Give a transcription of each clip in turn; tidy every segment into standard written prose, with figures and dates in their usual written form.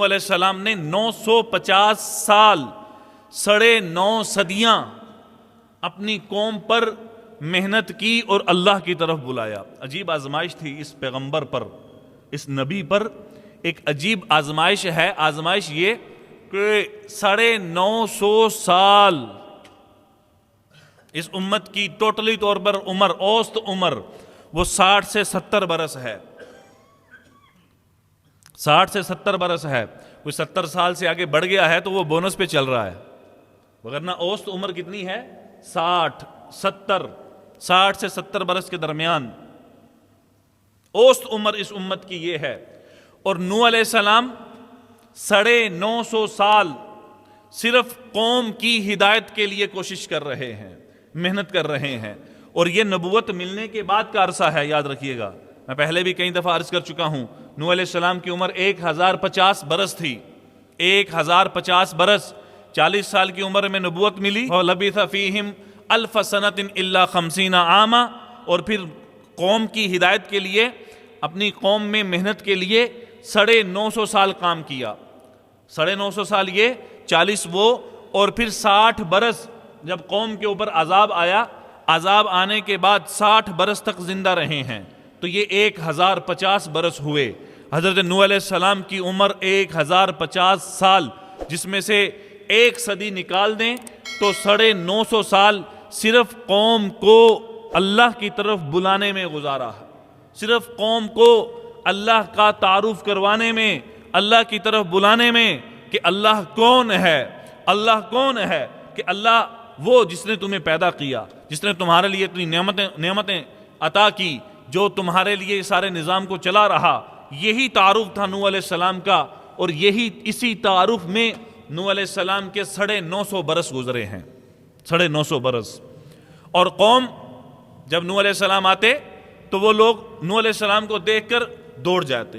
نوح علیہ السلام نے 950 سال 9.5 صدیاں اپنی قوم پر محنت کی اور اللہ کی طرف بلایا۔ عجیب آزمائش تھی اس پیغمبر پر، اس نبی پر ایک عجیب آزمائش ہے۔ آزمائش یہ کہ 950 سال اس امت کی ٹوٹلی طور پر عمر، اوسط عمر وہ 60 سے 70 برس ہے، 60 سے 70 برس ہے۔ کوئی 70 سال سے آگے بڑھ گیا ہے تو وہ بونس پہ چل رہا ہے، وگرنہ اوسط عمر کتنی ہے؟ 60 سے 70 برس کے درمیان اوسط عمر اس امت کی یہ ہے۔ اور نوح علیہ السلام 950 سال صرف قوم کی ہدایت کے لیے کوشش کر رہے ہیں، محنت کر رہے ہیں، اور یہ نبوت ملنے کے بعد کا عرصہ ہے، یاد رکھیے گا۔ میں پہلے بھی کئی دفعہ عرض کر چکا ہوں، نوح علیہ السلام کی عمر 1050 برس تھی، 1050 برس، 40 سال کی عمر میں نبوت ملی۔ وَلَبِثَ فِيهِمْ أَلْفَ سَنَةٍ إِلَّا 50 عاما، اور پھر قوم کی ہدایت کے لیے، اپنی قوم میں محنت کے لیے 950 سال کام کیا۔ 950 سال یہ، 40 وہ، اور پھر 60 برس جب قوم کے اوپر عذاب آیا، عذاب آنے کے بعد 60 برس تک زندہ رہے ہیں، تو یہ 1050 برس ہوئے۔ حضرت نوح علیہ السلام کی عمر 1050 سال، جس میں سے 1 صدی نکال دیں تو 950 سال صرف قوم کو اللہ کی طرف بلانے میں گزارا ہے، صرف قوم کو اللہ کا تعارف کروانے میں، اللہ کی طرف بلانے میں کہ اللہ کون ہے، اللہ کون ہے، کہ اللہ وہ جس نے تمہیں پیدا کیا، جس نے تمہارے لیے اتنی نعمتیں عطا کی، جو تمہارے لیے سارے نظام کو چلا رہا۔ یہی تعارف تھا نوح علیہ السلام کا، اور اسی تعارف میں نوح علیہ السلام کے 950 برس گزرے ہیں، 950 برس۔ اور قوم جب نوح علیہ السلام آتے تو وہ لوگ نوح علیہ السلام کو دیکھ کر دوڑ جاتے،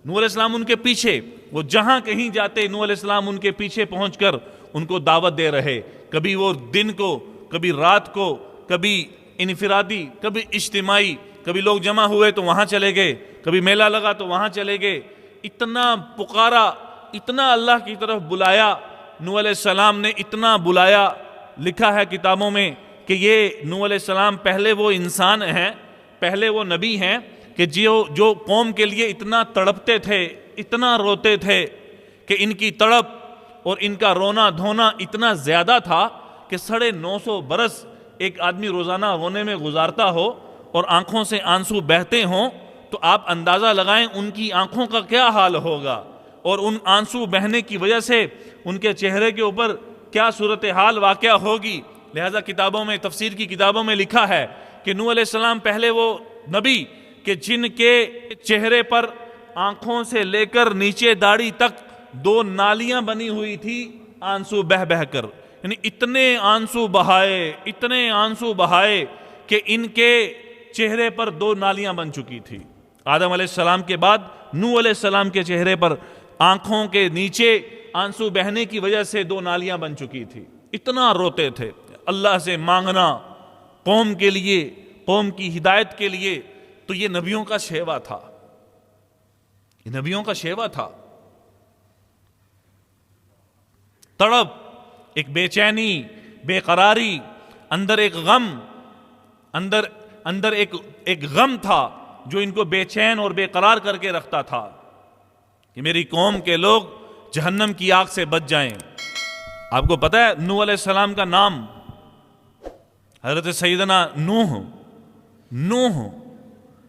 نوح علیہ السلام ان کے پیچھے، وہ جہاں کہیں جاتے نوح علیہ السلام ان کے پیچھے پہنچ کر ان کو دعوت دے رہے، کبھی وہ دن کو، کبھی رات کو، کبھی انفرادی، کبھی اجتماعی، کبھی لوگ جمع ہوئے تو وہاں چلے گئے، کبھی میلہ لگا تو وہاں چلے گئے۔ اتنا پکارا، اتنا اللہ کی طرف بلایا نوح علیہ السلام نے، اتنا بلایا۔ لکھا ہے کتابوں میں کہ یہ نوح علیہ السلام پہلے وہ انسان ہیں، پہلے وہ نبی ہیں کہ جو قوم کے لیے اتنا تڑپتے تھے، اتنا روتے تھے کہ ان کی تڑپ اور ان کا رونا دھونا اتنا زیادہ تھا کہ 950 برس ایک آدمی روزانہ رونے میں گزارتا ہو اور آنکھوں سے آنسو بہتے ہوں، تو آپ اندازہ لگائیں ان کی آنکھوں کا کیا حال ہوگا، اور ان آنسو بہنے کی وجہ سے ان کے چہرے کے اوپر کیا صورتحال واقع ہوگی۔ لہذا کتابوں میں، تفسیر کی کتابوں میں لکھا ہے کہ نوح علیہ السلام پہلے وہ نبی کہ جن کے چہرے پر آنکھوں سے لے کر نیچے داڑھی تک 2 نالیاں بنی ہوئی تھی آنسو بہ بہ کر، یعنی اتنے آنسو بہائے کہ ان کے چہرے پر 2 نالیاں بن چکی تھی۔ آدم علیہ السلام کے بعد نوح علیہ السلام کے چہرے پر آنکھوں کے نیچے آنسو بہنے کی وجہ سے 2 نالیاں بن چکی تھی، اتنا روتے تھے۔ اللہ سے مانگنا قوم کے لیے، قوم کی ہدایت کے لیے، تو یہ نبیوں کا شیوا تھا، یہ نبیوں کا شیوا تھا۔ تڑپ، ایک بے چینی، بے قراری، اندر ایک غم، اندر ایک غم تھا جو ان کو بے چین اور بے قرار کر کے رکھتا تھا کہ میری قوم کے لوگ جہنم کی آگ سے بچ جائیں۔ آپ کو پتہ ہے نوح علیہ السلام کا نام، حضرت سیدنا نوح،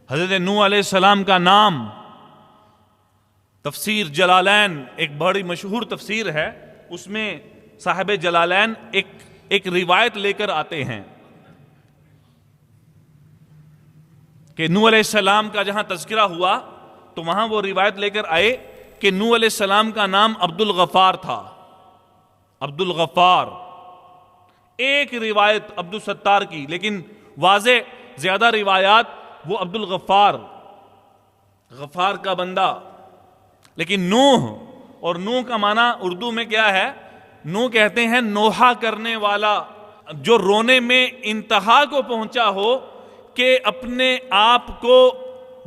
حضرت نوح علیہ السلام کا نام، تفسیر جلالین ایک بڑی مشہور تفسیر ہے، اس میں صاحب جلالین ایک روایت لے کر آتے ہیں کہ نوح علیہ السلام کا جہاں تذکرہ ہوا تو وہاں وہ روایت لے کر آئے کہ نوح علیہ السلام کا نام عبد الغفار تھا، عبد الغفار۔ ایک روایت عبد الستار کی، لیکن واضح زیادہ روایات وہ عبد الغفار، غفار کا بندہ۔ لیکن نوح، اور نوح کا معنی اردو میں کیا ہے؟ نوح کہتے ہیں نوحہ کرنے والا، جو رونے میں انتہا کو پہنچا ہو کہ اپنے آپ کو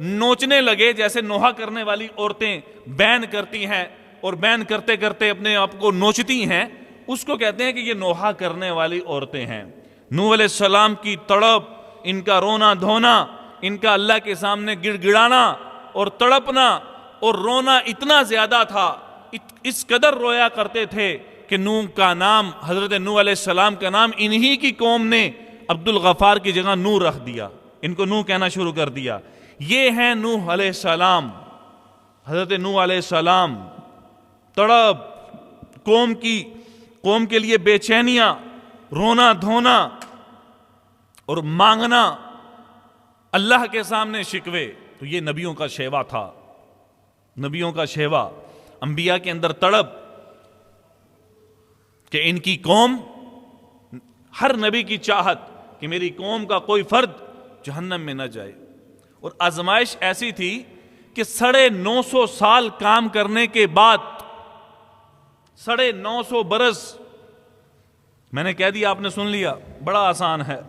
نوچنے لگے، جیسے نوحہ کرنے والی عورتیں بین کرتی ہیں اور بین کرتے کرتے اپنے آپ کو نوچتی ہیں، اس کو کہتے ہیں کہ یہ نوحہ کرنے والی عورتیں ہیں۔ نوح علیہ السلام کی تڑپ، ان کا رونا دھونا، ان کا اللہ کے سامنے گڑ گڑانا اور تڑپنا اور رونا اتنا زیادہ تھا، اس قدر رویا کرتے تھے کہ نوح کا نام، حضرت نوح علیہ السلام کا نام انہی کی قوم نے عبد الغفار کی جگہ نوح رکھ دیا، ان کو نوح کہنا شروع کر دیا۔ یہ ہیں نوح علیہ السلام، حضرت نوح علیہ السلام، تڑپ، قوم کے لیے بے چینیاں، رونا دھونا اور مانگنا، اللہ کے سامنے شکوے۔ تو یہ نبیوں کا شیوا تھا، نبیوں کا شیوا، انبیاء کے اندر تڑپ کہ ان کی قوم، ہر نبی کی چاہت کہ میری قوم کا کوئی فرد جہنم میں نہ جائے۔ اور آزمائش ایسی تھی کہ 950 سال کام کرنے کے بعد، 950 برس، میں نے کہہ دیا آپ نے سن لیا، بڑا آسان ہے،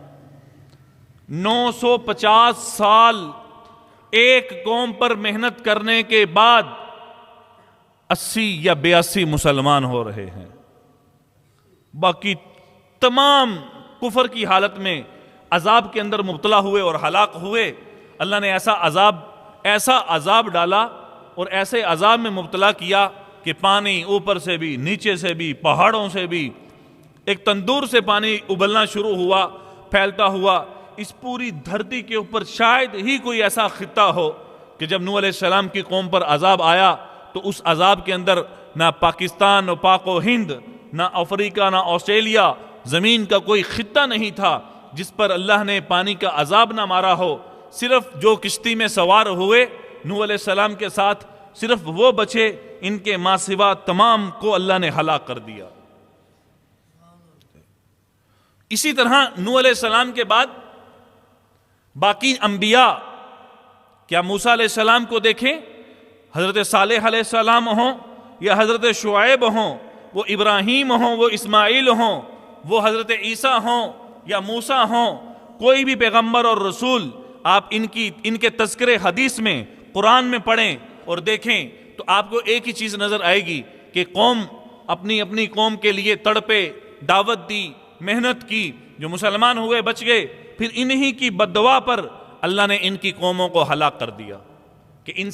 950 سال ایک قوم پر محنت کرنے کے بعد 80 یا 82 مسلمان ہو رہے ہیں، باقی تمام کفر کی حالت میں عذاب کے اندر مبتلا ہوئے اور ہلاک ہوئے۔ اللہ نے ایسا عذاب ڈالا اور ایسے عذاب میں مبتلا کیا کہ پانی اوپر سے بھی، نیچے سے بھی، پہاڑوں سے بھی، ایک تندور سے پانی ابلنا شروع ہوا، پھیلتا ہوا۔ اس پوری دھرتی کے اوپر شاید ہی کوئی ایسا خطہ ہو کہ جب نوح علیہ السلام کی قوم پر عذاب آیا تو اس عذاب کے اندر نہ پاکستان، نہ پاک و ہند، نہ افریقہ، نہ آسٹریلیا، زمین کا کوئی خطہ نہیں تھا جس پر اللہ نے پانی کا عذاب نہ مارا ہو۔ صرف جو کشتی میں سوار ہوئے نوح علیہ السلام کے ساتھ، صرف وہ بچے، ان کے ماں سوا تمام کو اللہ نے ہلاک کر دیا۔ اسی طرح نوح علیہ السلام کے بعد باقی انبیاء، کیا موسیٰ علیہ السلام کو دیکھیں، حضرت صالح علیہ السلام ہوں یا حضرت شعیب ہوں، وہ ابراہیم ہوں، وہ اسماعیل ہوں، وہ حضرت عیسیٰ ہوں یا موسیٰ ہوں، کوئی بھی پیغمبر اور رسول، آپ ان کے تذکرے حدیث میں، قرآن میں پڑھیں اور دیکھیں تو آپ کو ایک ہی چیز نظر آئے گی کہ قوم اپنی قوم کے لیے تڑپے، دعوت دی، محنت کی، جو مسلمان ہوئے بچ گئے، پھر انہی کی بددعا پر اللہ نے ان کی قوموں کو ہلاک کر دیا کہ ان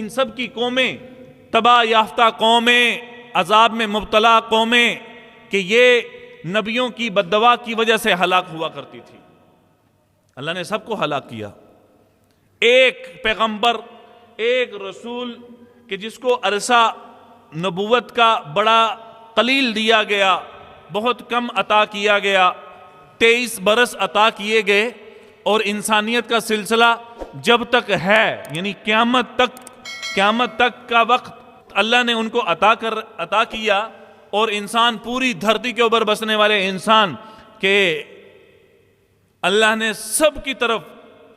سب کی قومیں تباہ یافتہ قومیں، عذاب میں مبتلا قومیں، کہ یہ نبیوں کی بددعا کی وجہ سے ہلاک ہوا کرتی تھی۔ اللہ نے سب کو ہلاک کیا۔ ایک پیغمبر، ایک رسول کہ جس کو عرصہ نبوت کا بڑا قلیل دیا گیا، بہت کم عطا کیا گیا، 23 برس عطا کیے گئے، اور انسانیت کا سلسلہ جب تک ہے، یعنی قیامت تک کا وقت اللہ نے ان کو عطا کیا، اور انسان پوری دھرتی کے اوپر بسنے والے انسان کہ اللہ نے سب کی طرف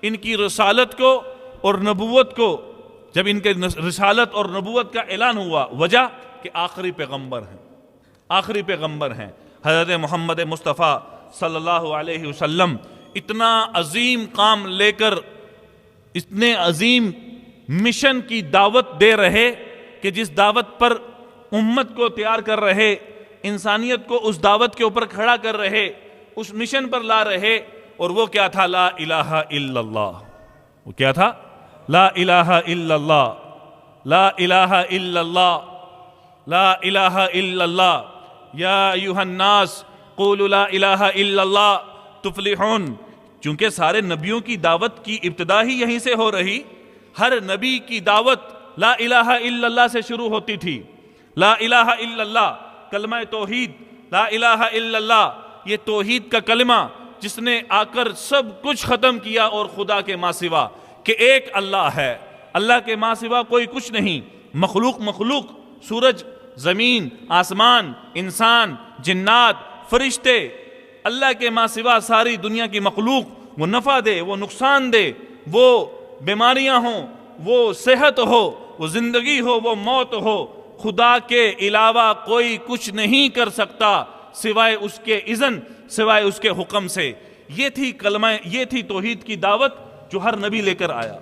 ان کی رسالت کو اور نبوت کو، جب ان کے رسالت اور نبوت کا اعلان ہوا، وجہ کہ آخری پیغمبر ہیں حضرت محمد مصطفیٰ صلی اللہ علیہ وسلم، اتنا عظیم کام لے کر، اتنے عظیم مشن کی دعوت دے رہے کہ جس دعوت پر امت کو تیار کر رہے، انسانیت کو اس دعوت کے اوپر کھڑا کر رہے، اس مشن پر لا رہے، اور وہ کیا تھا؟ لا الہ الا اللہ۔ وہ کیا تھا؟ لا الہ الا اللہ، لا الہ الا اللہ، لا الہ الا اللہ، یا ایھا الناس قولوا لا الہ الا اللہ تفلحون۔ چونکہ سارے نبیوں کی دعوت کی ابتدا ہی یہیں سے ہو رہی، ہر نبی کی دعوت لا الہ الا اللہ سے شروع ہوتی تھی۔ لا الہ الا اللہ، کلمہ توحید، لا الہ الا اللہ، یہ توحید کا کلمہ جس نے آ کر سب کچھ ختم کیا، اور خدا کے ماں سوا، کہ ایک اللہ ہے، اللہ کے ماں سوا کوئی کچھ نہیں۔ مخلوق، سورج، زمین، آسمان، انسان، جنات، فرشتے، اللہ کے ماں سوا ساری دنیا کی مخلوق، وہ نفع دے، وہ نقصان دے، وہ بیماریاں ہوں، وہ صحت ہو، وہ زندگی ہو، وہ موت ہو، خدا کے علاوہ کوئی کچھ نہیں کر سکتا سوائے اس کے اذن، سوائے اس کے حکم سے۔ یہ تھی توحید کی دعوت جو ہر نبی لے کر آیا۔